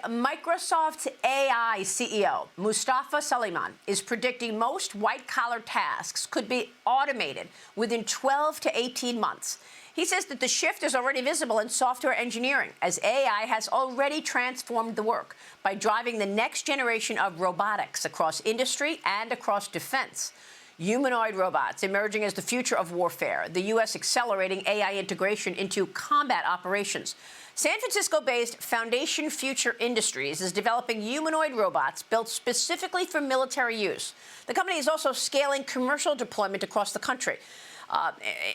Microsoft's AI CEO, Mustafa Suleyman, is predicting most white-collar tasks could be automated within 12 to 18 months. He says that the shift is already visible in software engineering, as AI has already transformed the work by driving the next generation of robotics across industry and across defense. Humanoid robots emerging as the future of warfare, the U.S. accelerating AI integration into combat operations. San Francisco-based Foundation Future Industries is developing humanoid robots built specifically for military use. The company is also scaling commercial deployment across the country.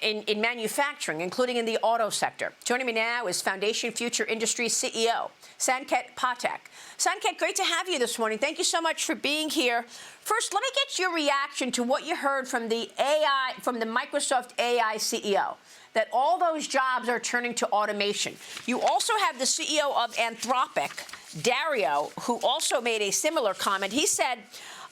In manufacturing, including in the auto sector. Joining me now is Foundation Future Industries CEO, Sankaet Pathak. Sankaet, great to have you this morning. Thank you so much for being here. First, let me get your reaction to what you heard from the Microsoft AI CEO, that all those jobs are turning to automation. You also have the CEO of Anthropic, Dario, who also made a similar comment. He said,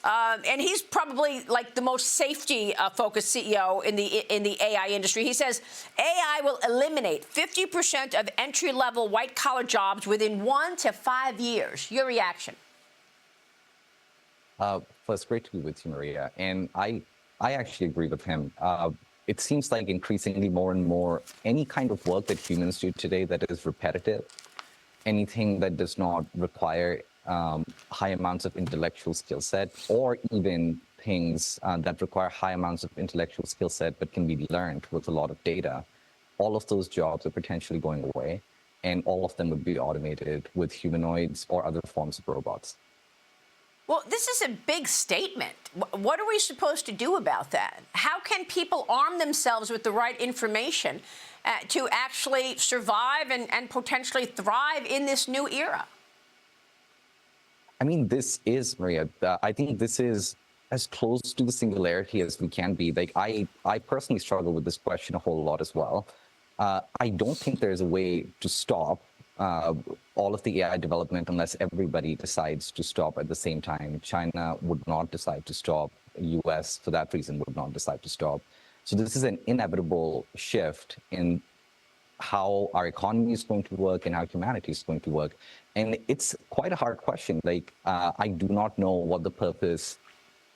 and he's probably like the most safety-focused CEO in the AI industry. He says AI will eliminate 50% of entry-level white-collar jobs within 1 to 5 years. Your reaction? First, great to be with you, Maria. And I actually agree with him. It seems like increasingly more and more any kind of work that humans do today that is repetitive, anything that does not require high amounts of intellectual skill set, or even things that require high amounts of intellectual skill set but can be learned with a lot of data, all of those jobs are potentially going away, and all of them would be automated with humanoids or other forms of robots. Well, this is a big statement. What are we supposed to do about that? How can people arm themselves with the right information to actually survive and potentially thrive in this new era? I mean, this is, Maria, I think this is as close to the singularity as we can be. Like, I personally struggle with this question a whole lot as well. I don't think there's a way to stop all of the AI development unless everybody decides to stop at the same time. China would not decide to stop. US, for that reason, would not decide to stop. So this is an inevitable shift in how our economy is going to work and how humanity is going to work. And it's quite a hard question. Like, I do not know what the purpose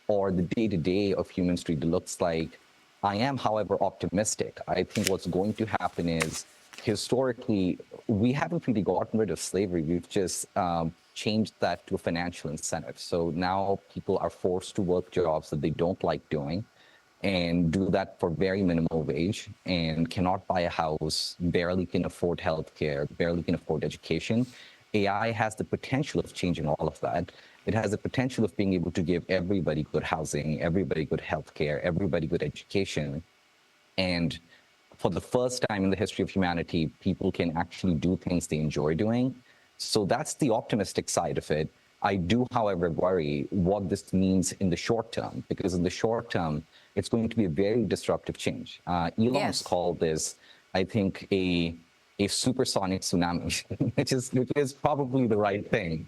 or the day-to-day of human street looks like. I am, however, optimistic. I think what's going to happen is, historically, we haven't really gotten rid of slavery. We've just changed that to a financial incentive. So now people are forced to work jobs that they don't like doing, and do that for very minimal wage, and cannot buy a house, barely can afford healthcare, barely can afford education. AI has the potential of changing all of that. It has the potential of being able to give everybody good housing, everybody good healthcare, everybody good education. And for the first time in the history of humanity, people can actually do things they enjoy doing. So that's the optimistic side of it. I do, however, worry what this means in the short term, because in the short term, it's going to be a very disruptive change. Elon's called this, I think, a supersonic tsunami, which is probably the right thing.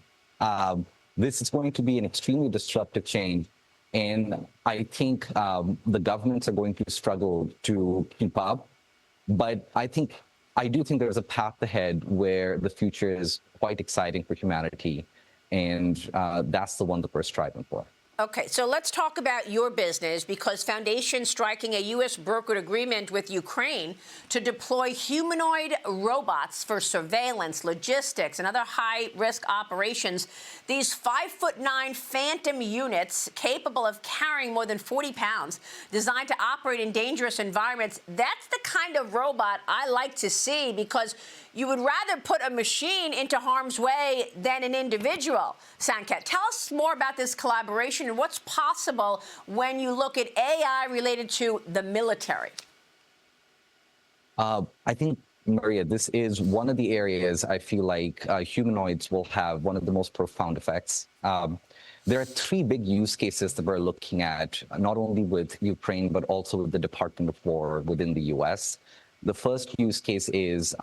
This is going to be an extremely disruptive change. And I think the governments are going to struggle to keep up. But I do think there's a path ahead where the future is quite exciting for humanity. And that's the one that we're striving for. Okay, so let's talk about your business, because Foundation striking a U.S. brokered agreement with Ukraine to deploy humanoid robots for surveillance, logistics, and other high-risk operations. These 5'9" Phantom units capable of carrying more than 40 pounds, designed to operate in dangerous environments. That's the kind of robot I like to see, because you would rather put a machine into harm's way than an individual. Sankaet, tell us more about this collaboration and what's possible when you look at AI related to the military. I think, Maria, this is one of the areas I feel like humanoids will have one of the most profound effects. There are 3 big use cases that we're looking at, not only with Ukraine, but also with the Department of War within the US. The first use case is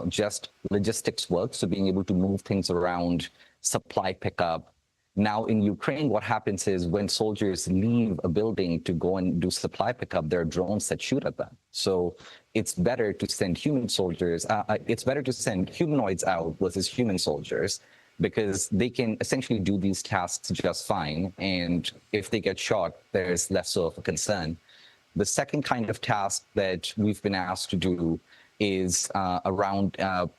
just logistics work, so being able to move things around, supply pickup. Now, in Ukraine, what happens is when soldiers leave a building to go and do supply pickup, there are drones that shoot at them. So it's better to send human soldiers, it's better to send humanoids out versus human soldiers. because they can essentially do these tasks just fine. And if they get shot, there's less so of a concern. The second kind of task that we've been asked to do is around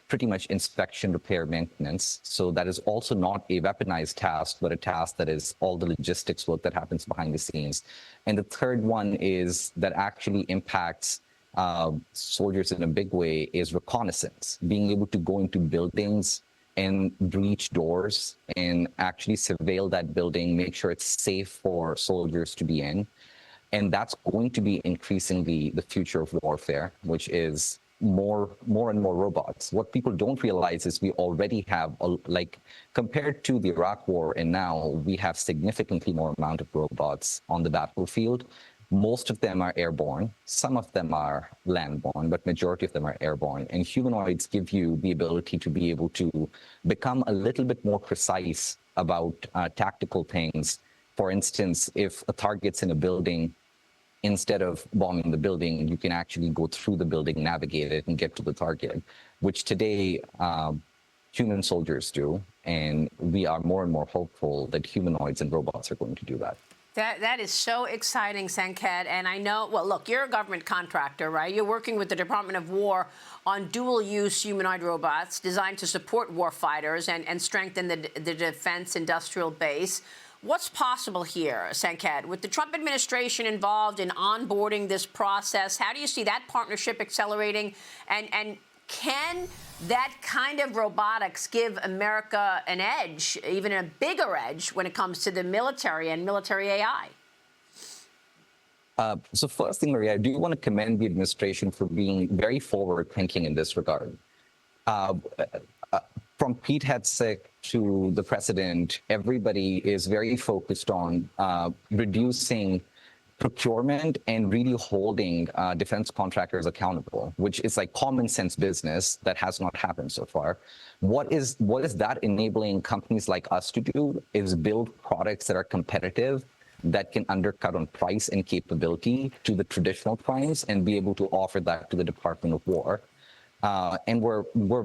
pretty much inspection, repair, maintenance. So that is also not a weaponized task, but a task that is all the logistics work that happens behind the scenes. And the third one is that actually impacts soldiers in a big way is reconnaissance, being able to go into buildings and breach doors and actually surveil that building, make sure it's safe for soldiers to be in. And that's going to be increasingly the future of warfare, which is more and more robots. What people don't realize is we already have, compared to the Iraq War and now, we have significantly more amount of robots on the battlefield. Most of them are airborne. Some of them are landborne, but majority of them are airborne. And humanoids give you the ability to be able to become a little bit more precise about tactical things. For instance, if a target's in a building, instead of bombing the building, you can actually go through the building, navigate it, and get to the target, which today human soldiers do. And we are more and more hopeful that humanoids and robots are going to do that. That is so exciting, Sankaet. And I know, well, look, you're a government contractor, right? You're working with the Department of War on dual-use humanoid robots designed to support warfighters and strengthen the defense industrial base. What's possible here, Sankaet? With the Trump administration involved in onboarding this process, how do you see that partnership accelerating? And can that kind of robotics give America an edge, even a bigger edge, when it comes to the military and military AI? So first thing, Maria, I do want to commend the administration for being very forward-thinking in this regard. From Pete Hegseth to the president, everybody is very focused on reducing procurement and really holding defense contractors accountable, which is like common sense business that has not happened so far. What is that enabling companies like us to do is build products that are competitive, that can undercut on price and capability to the traditional primes and be able to offer that to the Department of War. And we're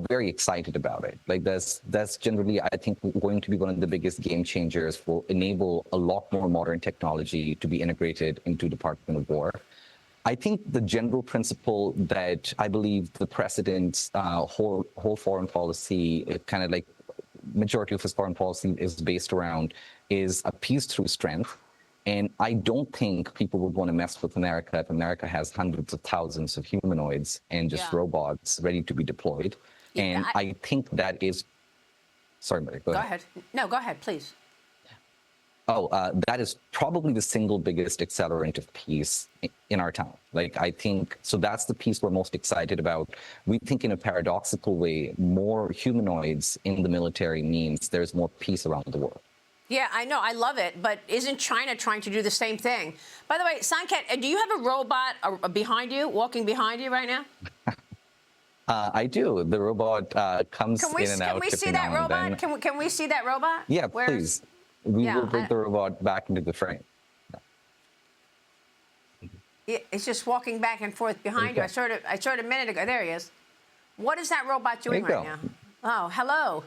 very excited about it. Like that's generally, I think, going to be one of the biggest game changers. Will enable a lot more modern technology to be integrated into Department of War. I think the general principle that I believe the president's whole foreign policy, kind of like majority of his foreign policy is based around, is a peace through strength. And I don't think people would want to mess with America if America has hundreds of thousands of humanoids and just robots ready to be deployed. Yeah, and I think that is... Sorry, Mary, go ahead. No, go ahead, please. That is probably the single biggest accelerant of peace in our time. Like, I think, so that's the piece we're most excited about. We think in a paradoxical way, more humanoids in the military means there's more peace around the world. Yeah, I know. I love it. But isn't China trying to do the same thing? By the way, Sankaet, do you have a robot behind you, walking behind you right now? I do. The robot comes in and out. Can we see that robot? Can we see that robot? Yeah, please. We will bring the robot back into the frame. It's just walking back and forth behind you. I saw it a minute ago. There he is. What is that robot doing right now? Oh, hello.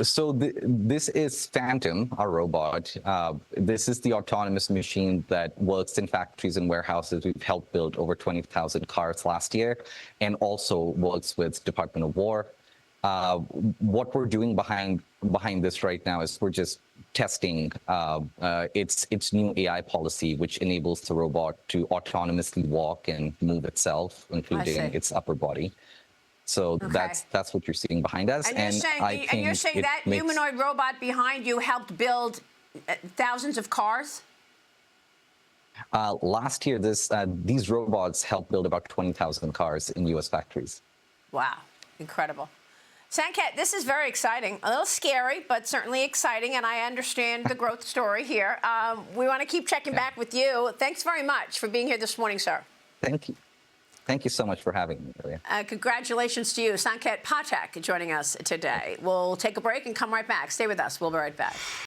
So this is Phantom, our robot. This is the autonomous machine that works in factories and warehouses. We've helped build over 20,000 cars last year, and also works with Department of War. What we're doing behind this right now is we're just testing its new AI policy, which enables the robot to autonomously walk and move itself, including its upper body. So that's what you're seeing behind us. And you're saying that humanoid robot behind you helped build thousands of cars? Last year, these robots helped build about 20,000 cars in U.S. factories. Wow, incredible. Sankaet, this is very exciting. A little scary, but certainly exciting, and I understand the growth story here. We want to keep checking back with you. Thanks very much for being here this morning, sir. Thank you. Thank you so much for having me, Maria. Congratulations to you. Sankaet Pathak joining us today. We'll take a break and come right back. Stay with us. We'll be right back.